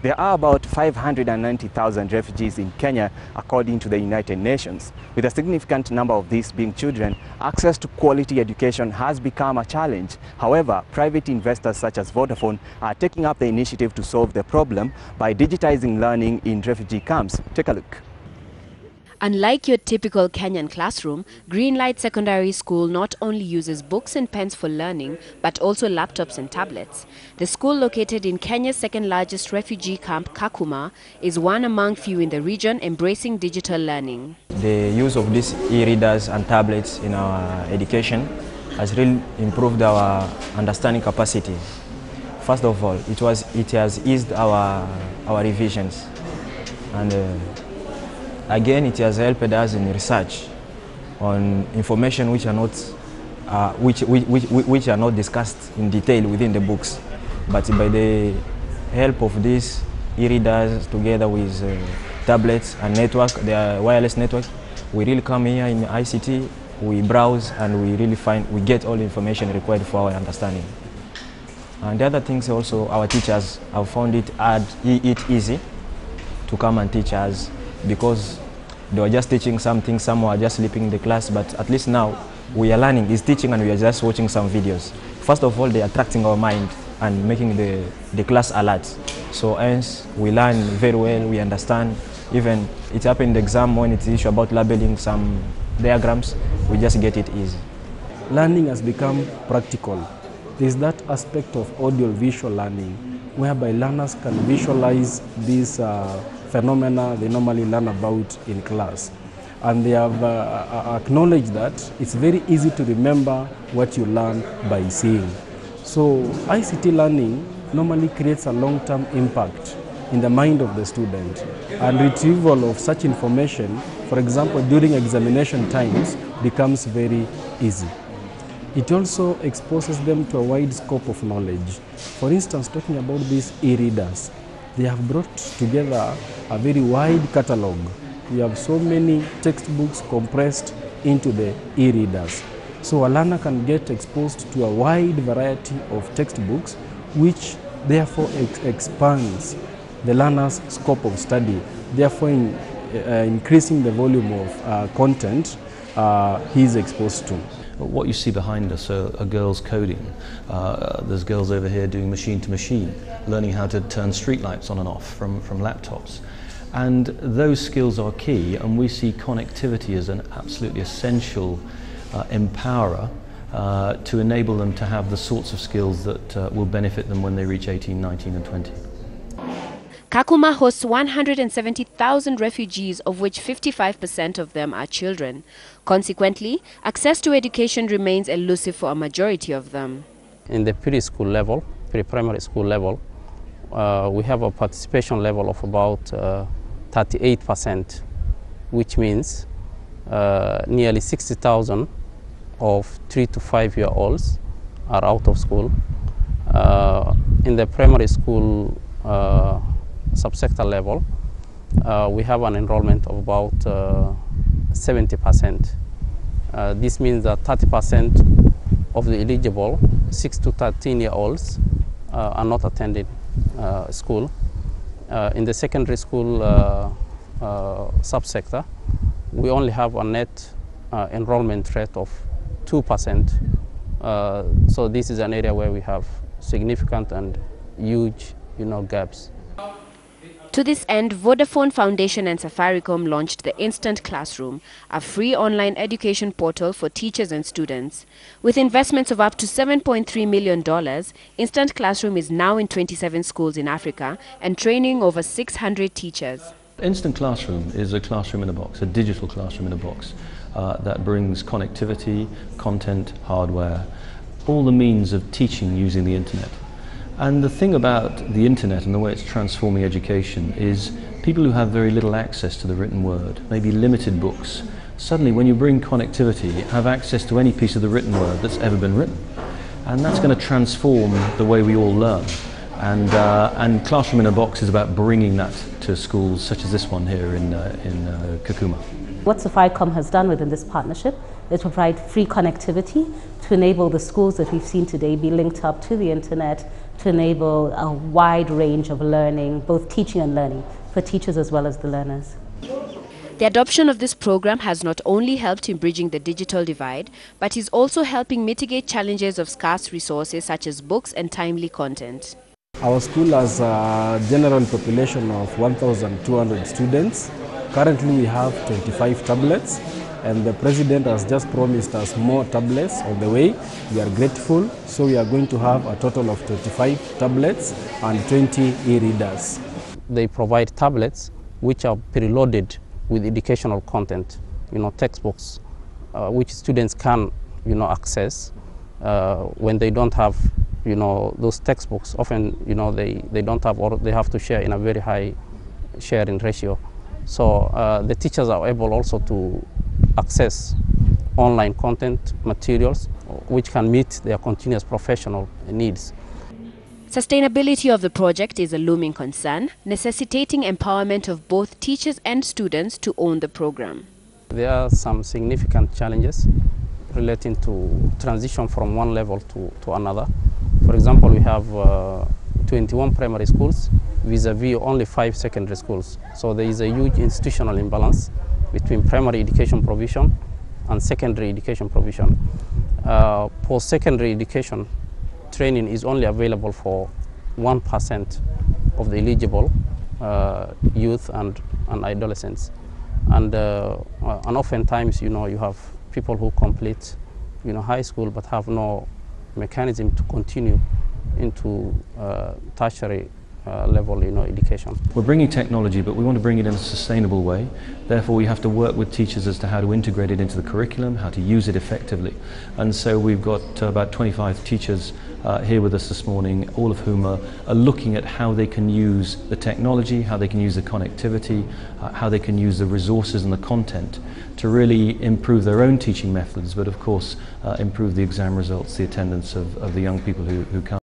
There are about 590,000 refugees in Kenya, according to the United Nations. With a significant number of these being children, access to quality education has become a challenge. However, private investors such as Vodafone are taking up the initiative to solve the problem by digitizing learning in refugee camps. Take a look. Unlike your typical Kenyan classroom, GREENLIGHT Secondary School not only uses books and pens for learning, but also laptops and tablets. The school, located in Kenya's second-largest refugee camp, Kakuma, is one among few in the region embracing digital learning. The use of these e-readers and tablets in our education has really improved our understanding capacity. First of all, it has eased our revisions, and again, it has helped us in research on information which are not which are not discussed in detail within the books. But by the help of these e-readers together with tablets and network, the wireless network, we really come here in ICT, we browse, and we get all the information required for our understanding. And the other things also, our teachers have found it easy to come and teach us, because they were just teaching something, some were just sleeping in the class, but at least now we are learning, is teaching, and we are just watching some videos. First of all, they are attracting our mind and making the class alert. So hence, we learn very well, we understand. Even it happened in the exam when it's issue about labeling some diagrams, we just get it easy. Learning has become practical. There's that aspect of audio-visual learning, whereby learners can visualize these phenomena they normally learn about in class. And they have acknowledged that it's very easy to remember what you learn by seeing. So ICT learning normally creates a long-term impact in the mind of the student, and retrieval of such information, for example, during examination times, becomes very easy. It also exposes them to a wide scope of knowledge. For instance, talking about these e-readers, they have brought together a very wide catalog. We have so many textbooks compressed into the e-readers. So a learner can get exposed to a wide variety of textbooks, which therefore expands the learner's scope of study, therefore increasing the volume of content he is exposed to. What you see behind us are girls coding. There's girls over here doing machine to machine, learning how to turn streetlights on and off from laptops. And those skills are key, and we see connectivity as an absolutely essential empowerer to enable them to have the sorts of skills that will benefit them when they reach 18, 19 and 20. Kakuma hosts 170,000 refugees, of which 55% of them are children. Consequently, access to education remains elusive for a majority of them. In the preschool level, pre-primary school level, we have a participation level of about 38%, which means nearly 60,000 of 3 to 5 year olds are out of school. In the primary school subsector level, we have an enrollment of about 70%. This means that 30% of the eligible 6 to 13 year olds are not attending school. In the secondary school subsector, we only have a net enrollment rate of 2%. So this is an area where we have significant and huge, gaps. To this end, Vodafone Foundation and SAFARICOM launched the Instant Classroom, a free online education portal for teachers and students. With investments of up to $7.3 million, Instant Classroom is now in 27 schools in Africa and training over 600 teachers. Instant Classroom is a classroom in a box, a digital classroom in a box that brings connectivity, content, hardware, all the means of teaching using the internet. And the thing about the internet and the way it's transforming education is people who have very little access to the written word, maybe limited books, suddenly when you bring connectivity, have access to any piece of the written word that's ever been written. And that's going to transform the way we all learn. And Classroom in a Box is about bringing that to schools such as this one here in Kakuma. What SAFARICOM has done within this partnership They provide free connectivity to enable the schools that we've seen today be linked up to the internet to enable a wide range of learning, both teaching and learning, for teachers as well as the learners. The adoption of this program has not only helped in bridging the digital divide, but is also helping mitigate challenges of scarce resources such as books and timely content. Our school has a general population of 1,200 students. Currently we have 25 tablets, and the President has just promised us more tablets on the way. We are grateful, so we are going to have a total of 25 tablets and 20 e-readers. They provide tablets which are preloaded with educational content, textbooks, which students can, access when they don't have, those textbooks. Often, they don't have, or they have to share in a very high sharing ratio. So the teachers are able also to access online content materials which can meet their continuous professional needs. Sustainability of the project is a looming concern, necessitating empowerment of both teachers and students to own the program. There are some significant challenges relating to transition from one level to another. For example, we have 21 primary schools vis-a-vis only 5 secondary schools. So there is a huge institutional imbalance between primary education provision and secondary education provision. Post-secondary education training is only available for 1% of the eligible youth and adolescents. And oftentimes, you have people who complete, high school but have no mechanism to continue into tertiary level, education. We're bringing technology, but we want to bring it in a sustainable way. Therefore, we have to work with teachers as to how to integrate it into the curriculum, how to use it effectively. And so we've got about 25 teachers here with us this morning, all of whom are looking at how they can use the technology, how they can use the connectivity, how they can use the resources and the content to really improve their own teaching methods, but of course improve the exam results, the attendance of the young people who come.